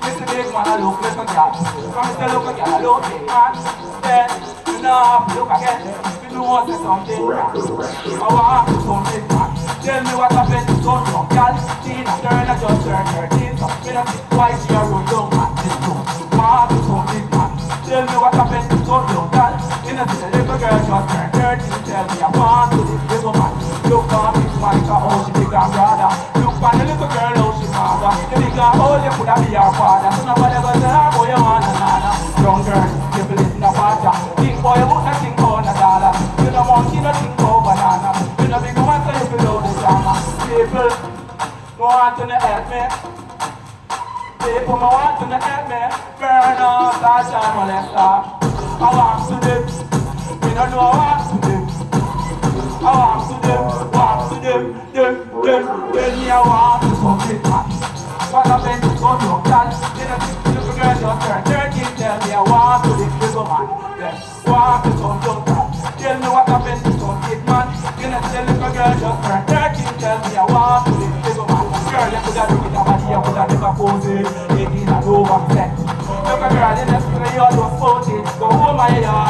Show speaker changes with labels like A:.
A: Mr. Big Man, I look like a cat. From Mr. Look a cat, I look big man. Then, you know, have to look again. You know what's something. I want to something man. Tell me what happened to some young girl. Tina Turner just turned 13. So, me not think why she a run down at this room. Want to something man. Tell me what happened to some young girl. You know, the little girl just turned 13. Tell me I want to this little man. Look on Miss Monica, how she big and brother. Look on the little girl, how she mother. The big and how you could have be your father. So nobody go tell her, boy, you want another. Young girl, you believe in the water. Think boy, you won't think about a dollar. You don't want you don't think about banana. You know big woman, so you feel all the drama. People, want to help me. People, want to help me. Burn out, dash and molester. I want to them. We don't know what to do. I want to them. Tell me I want to something man. What happened to some young girl? You know this little girl just turned 13. Tell me I want to this little man. Yes, want to some young girl. Tell me what happened to some big man. You know this little girl just turned 13. Tell me I want to this little man. Girl, you coulda do it a body, you coulda never pose it. It is a over set. Look a girl in the street, you just pose it. Go home my yard.